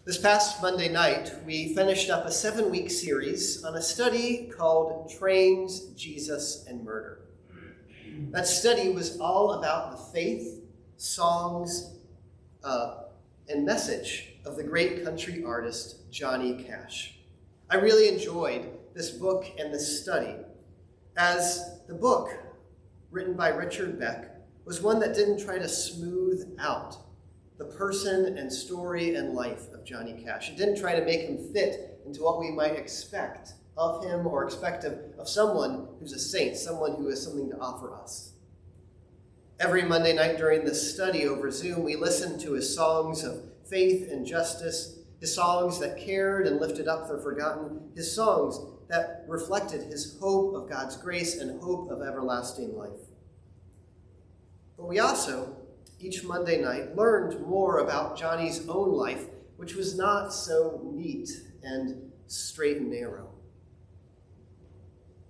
This past Monday night, we finished up a 7-week series on a study called Trains, Jesus, and Murder. That study was all about the faith, songs, and message of the great country artist Johnny Cash. I really enjoyed this book and this study, as the book, written by Richard Beck, was one that didn't try to smooth out the person and story and life of Johnny Cash. It didn't try to make him fit into what we might expect of him or expect of someone who's a saint, someone who has something to offer us. Every Monday night during this study over Zoom, we listened to his songs of faith and justice, his songs that cared and lifted up the forgotten, his songs that reflected his hope of God's grace and hope of everlasting life. But we also, each Monday night, learned more about Johnny's own life, which was not so neat and straight and narrow.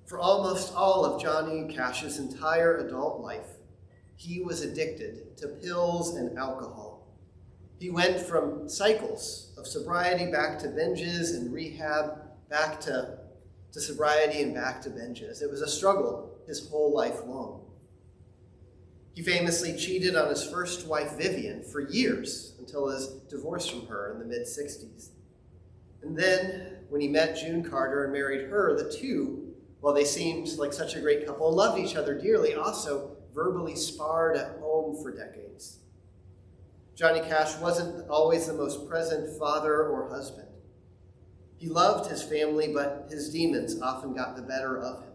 For almost all of Johnny Cash's entire adult life, he was addicted to pills and alcohol. He went from cycles of sobriety back to binges and rehab, back to sobriety and back to binges. It was a struggle his whole life long. He famously cheated on his first wife, Vivian, for years until his divorce from her in the mid-60s. And then, when he met June Carter and married her, the two, while they seemed like such a great couple and loved each other dearly, also verbally sparred at home for decades. Johnny Cash wasn't always the most present father or husband. He loved his family, but his demons often got the better of him.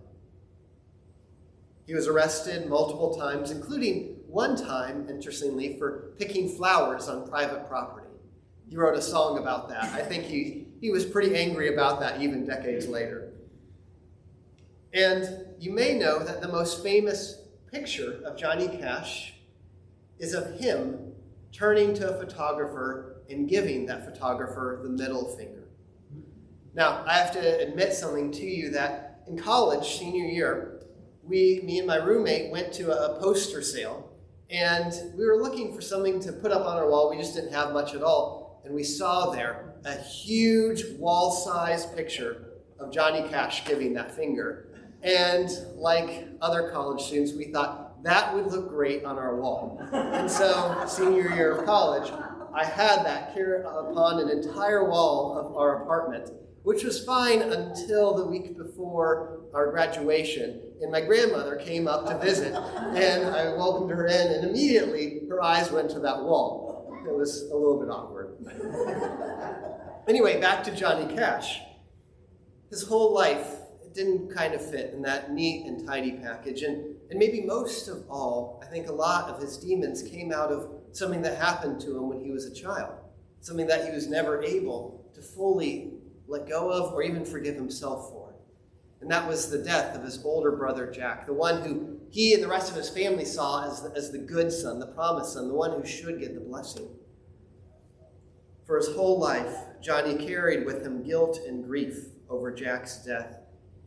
He was arrested multiple times, including one time, interestingly, for picking flowers on private property. He wrote a song about that. I think he was pretty angry about that even decades later. And you may know that the most famous picture of Johnny Cash is of him turning to a photographer and giving that photographer the middle finger. Now, I have to admit something to you that in college, senior year, me and my roommate went to a poster sale, and we were looking for something to put up on our wall. We just didn't have much at all, and we saw there a huge wall-sized picture of Johnny Cash giving that finger. And like other college students, we thought that would look great on our wall. And so, senior year of college, I had that here upon an entire wall of our apartment, which was fine until the week before our graduation. And my grandmother came up to visit, and I welcomed her in, and immediately her eyes went to that wall. It was a little bit awkward. Anyway, back to Johnny Cash. His whole life didn't kind of fit in that neat and tidy package. And maybe most of all, I think a lot of his demons came out of something that happened to him when he was a child, something that he was never able to fully let go of or even forgive himself for. And that was the death of his older brother, Jack, the one who he and the rest of his family saw as the good son, the promised son, the one who should get the blessing. For his whole life, Johnny carried with him guilt and grief over Jack's death,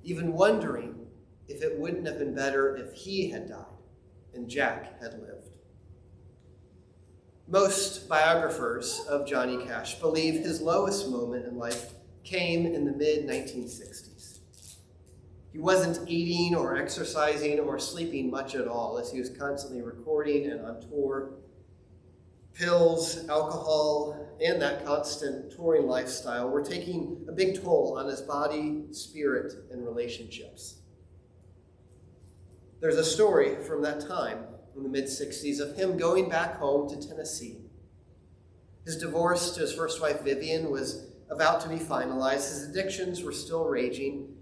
even wondering if it wouldn't have been better if he had died and Jack had lived. Most biographers of Johnny Cash believe his lowest moment in life came in the mid-1960s. He wasn't eating or exercising or sleeping much at all, as he was constantly recording and on tour. Pills, alcohol, and that constant touring lifestyle were taking a big toll on his body, spirit, and relationships. There's a story from that time in the mid-60s of him going back home to Tennessee. His divorce to his first wife, Vivian, was about to be finalized. His addictions were still raging,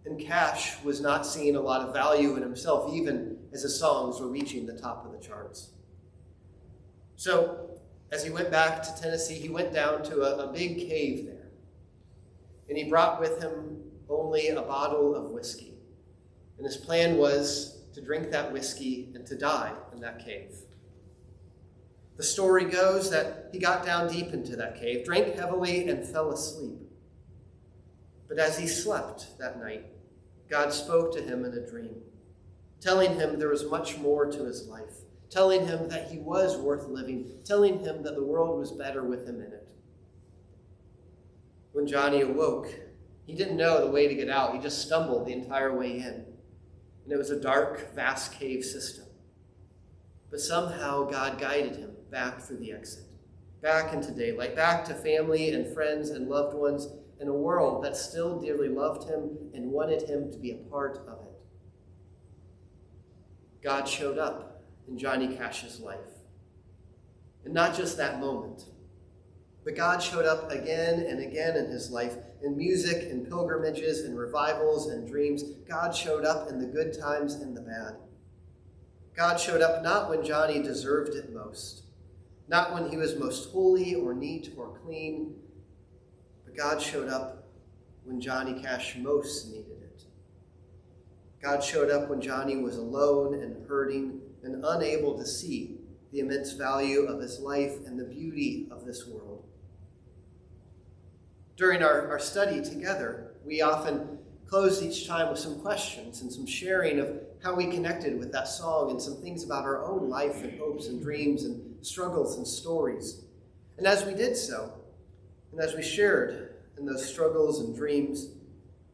and Cash was not seeing a lot of value in himself, even as his songs were reaching the top of the charts. So, as he went back to Tennessee, he went down to a big cave there. And he brought with him only a bottle of whiskey. And his plan was to drink that whiskey and to die in that cave. The story goes that he got down deep into that cave, drank heavily, and fell asleep. But as he slept that night, God spoke to him in a dream, telling him there was much more to his life, telling him that he was worth living, telling him that the world was better with him in it. When Johnny awoke, he didn't know the way to get out. He just stumbled the entire way in. And it was a dark, vast cave system. But somehow God guided him back through the exit, back into daylight, back to family and friends and loved ones, in a world that still dearly loved him and wanted him to be a part of it. God showed up in Johnny Cash's life. And not just that moment, but God showed up again and again in his life, in music and pilgrimages and revivals and dreams. God showed up in the good times and the bad. God showed up not when Johnny deserved it most, not when he was most holy or neat or clean, but God showed up when Johnny Cash most needed it. God showed up when Johnny was alone and hurting and unable to see the immense value of his life and the beauty of this world. During our study together, we often closed each time with some questions and some sharing of how we connected with that song and some things about our own life and hopes and dreams and struggles and stories. And as we did so, and as we shared in those struggles and dreams,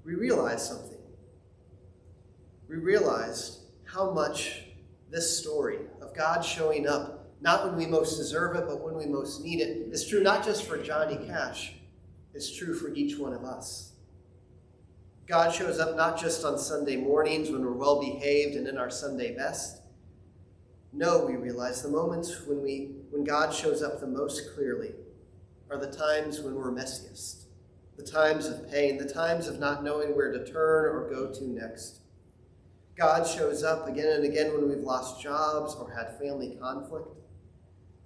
we realized something. We realized how much this story of God showing up, not when we most deserve it, but when we most need it, is true not just for Johnny Cash, it's true for each one of us. God shows up not just on Sunday mornings when we're well behaved and in our Sunday best. No, we realize the moments when God shows up the most clearly are the times when we're messiest, the times of pain, the times of not knowing where to turn or go to next. God shows up again and again when we've lost jobs or had family conflict.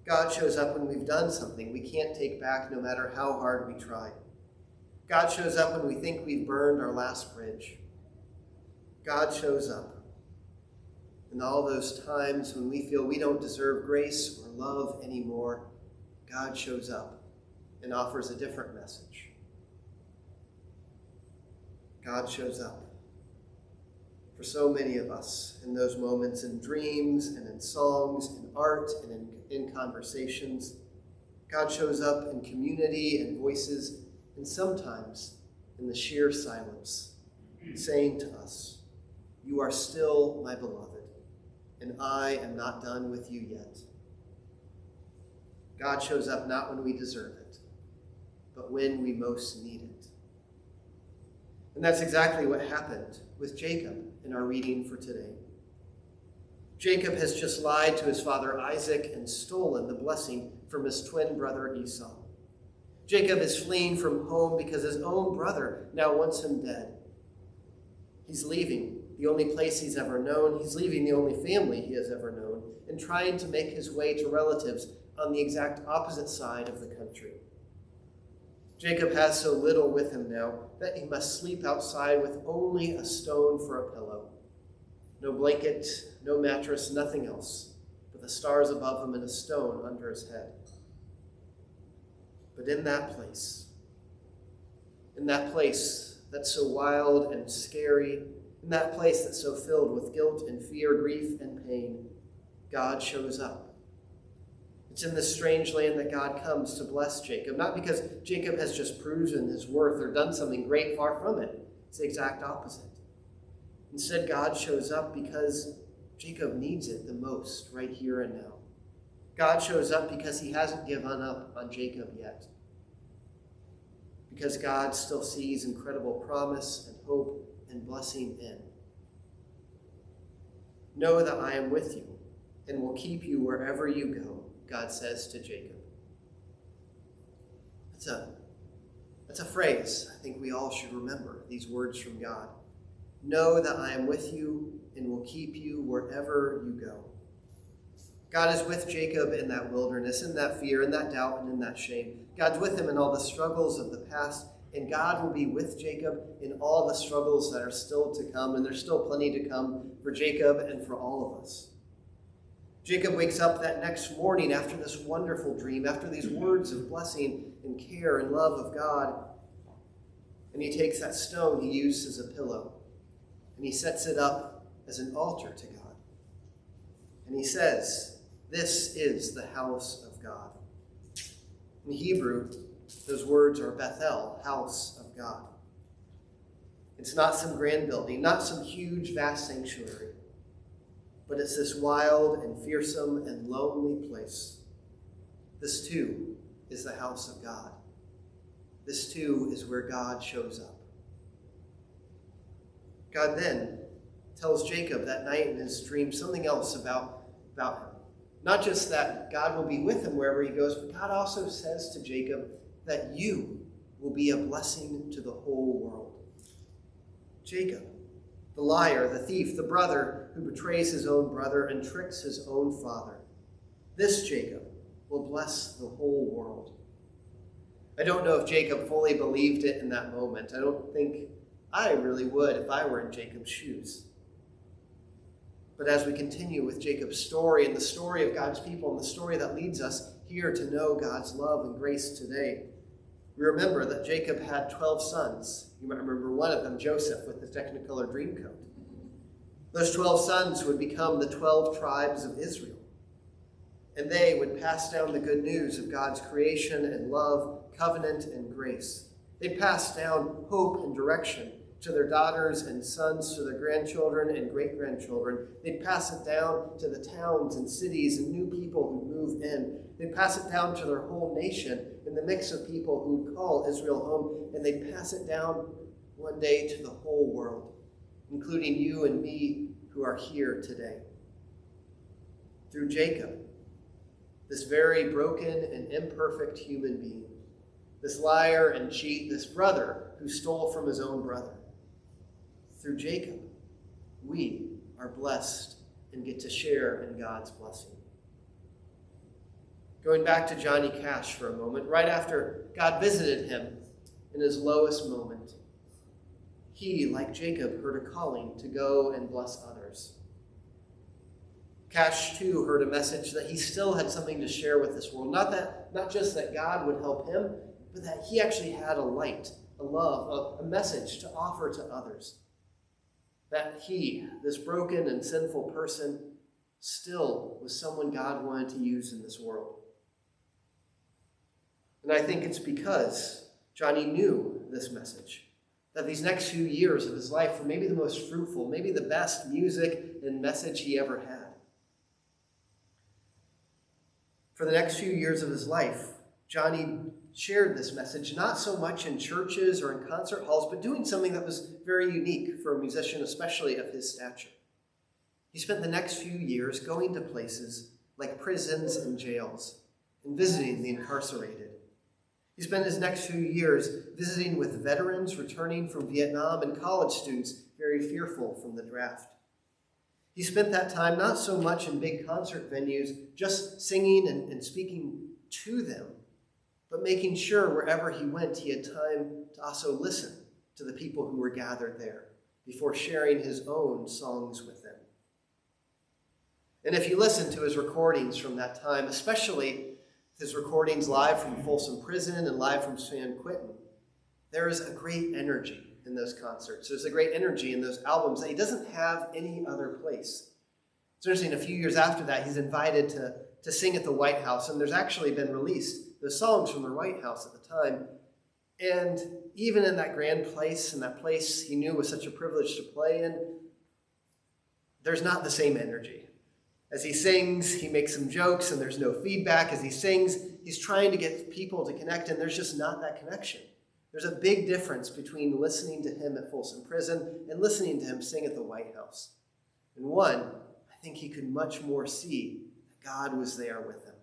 God shows up when we've done something we can't take back no matter how hard we try. God shows up when we think we've burned our last bridge. God shows up in all those times when we feel we don't deserve grace or love anymore. God shows up and offers a different message. God shows up for so many of us in those moments, in dreams and in songs, in art and in conversations. God shows up in community and voices, and sometimes in the sheer silence, saying to us, "You are still my beloved, and I am not done with you yet." God shows up not when we deserve it, but when we most need it. And that's exactly what happened with Jacob in our reading for today. Jacob has just lied to his father Isaac and stolen the blessing from his twin brother Esau. Jacob is fleeing from home because his own brother now wants him dead. He's leaving the only place he's ever known. He's leaving the only family he has ever known and trying to make his way to relatives on the exact opposite side of the country. Jacob has so little with him now that he must sleep outside with only a stone for a pillow. No blanket, no mattress, nothing else, but the stars above him and a stone under his head. But in that place that's so wild and scary, in that place that's so filled with guilt and fear, grief and pain, God shows up. It's in this strange land that God comes to bless Jacob, not because Jacob has just proven his worth or done something great, far from it. It's the exact opposite. Instead, God shows up because Jacob needs it the most right here and now. God shows up because he hasn't given up on Jacob yet. Because God still sees incredible promise and hope and blessing in. Know that I am with you and will keep you wherever you go, God says to Jacob. That's a phrase I think we all should remember, these words from God. Know that I am with you and will keep you wherever you go. God is with Jacob in that wilderness, in that fear, in that doubt, and in that shame. God's with him in all the struggles of the past, and God will be with Jacob in all the struggles that are still to come, and there's still plenty to come for Jacob and for all of us. Jacob wakes up that next morning after this wonderful dream, after these words of blessing and care and love of God, and he takes that stone he used as a pillow, and he sets it up as an altar to God. And he says, "This is the house of God." In Hebrew, those words are Bethel, house of God. It's not some grand building, not some huge, vast sanctuary, but it's this wild and fearsome and lonely place. This too is the house of God. This too is where God shows up. God then tells Jacob that night in his dream something else about him. Not just that God will be with him wherever he goes, but God also says to Jacob that you will be a blessing to the whole world. Jacob, the liar, the thief, the brother who betrays his own brother and tricks his own father. This Jacob will bless the whole world. I don't know if Jacob fully believed it in that moment. I don't think I really would if I were in Jacob's shoes. But as we continue with Jacob's story and the story of God's people and the story that leads us here to know God's love and grace today, we remember that Jacob had 12 sons. You might remember one of them, Joseph, with the Technicolor Dreamcoat. Those 12 sons would become the 12 tribes of Israel. And they would pass down the good news of God's creation and love, covenant and grace. They'd pass down hope and direction to their daughters and sons, to their grandchildren and great-grandchildren. They'd pass it down to the towns and cities and new people who move in. They'd pass it down to their whole nation in the mix of people who would call Israel home, and they'd pass it down one day to the whole world, including you and me who are here today. Through Jacob, this very broken and imperfect human being, this liar and cheat, this brother who stole from his own brother. Through Jacob, we are blessed and get to share in God's blessing. Going back to Johnny Cash for a moment, right after God visited him in his lowest moment, he, like Jacob, heard a calling to go and bless others. Cash, too, heard a message that he still had something to share with this world. Not just that God would help him, but that he actually had a light, a love, a message to offer to others. That he, this broken and sinful person, still was someone God wanted to use in this world. And I think it's because Johnny knew this message, that these next few years of his life were maybe the most fruitful, maybe the best music and message he ever had. For the next few years of his life, Johnny shared this message not so much in churches or in concert halls, but doing something that was very unique for a musician, especially of his stature. He spent the next few years going to places like prisons and jails and visiting the incarcerated. He spent his next few years visiting with veterans returning from Vietnam and college students very fearful from the draft. He spent that time not so much in big concert venues, just singing and speaking to them, but making sure wherever he went, he had time to also listen to the people who were gathered there before sharing his own songs with them. And if you listen to his recordings from that time, especially his recordings live from Folsom Prison and live from San Quentin, there is a great energy in those concerts. There's a great energy in those albums that he doesn't have any other place. It's interesting, a few years after that, he's invited to sing at the White House, and there's actually been released the songs from the White House at the time. And even in that grand place, in that place he knew was such a privilege to play in, there's not the same energy. As he sings, he makes some jokes, and there's no feedback. As he sings, he's trying to get people to connect, and there's just not that connection. There's a big difference between listening to him at Folsom Prison and listening to him sing at the White House. And one, I think he could much more see that God was there with him.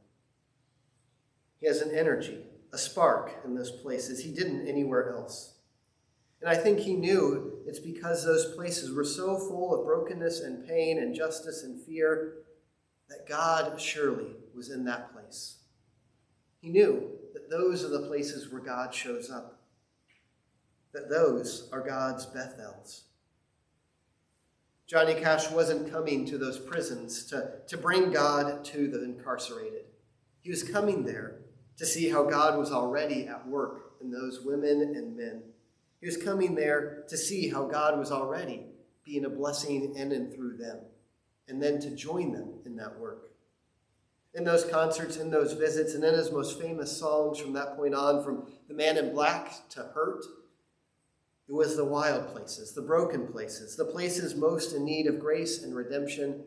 He has an energy, a spark in those places he didn't anywhere else. And I think he knew it's because those places were so full of brokenness and pain and justice and fear that God surely was in that place. He knew that those are the places where God shows up, that those are God's Bethels. Johnny Cash wasn't coming to those prisons to bring God to the incarcerated. He was coming there to see how God was already at work in those women and men. He was coming there to see how God was already being a blessing in and through them, and then to join them in that work. In those concerts, in those visits, and in his most famous songs from that point on, from The Man in Black to Hurt, it was the wild places, the broken places, the places most in need of grace and redemption,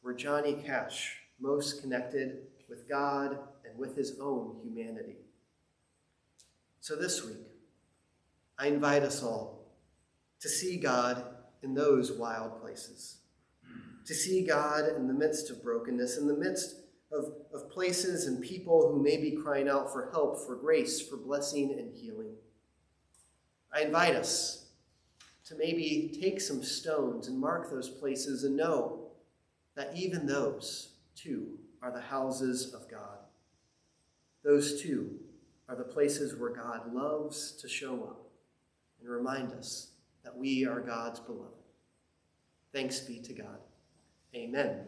where Johnny Cash most connected with God and with his own humanity. So this week, I invite us all to see God in those wild places, to see God in the midst of brokenness, in the midst of places and people who may be crying out for help, for grace, for blessing and healing. I invite us to maybe take some stones and mark those places and know that even those, too, are the houses of God. Those, too, are the places where God loves to show up and remind us that we are God's beloved. Thanks be to God. Amen.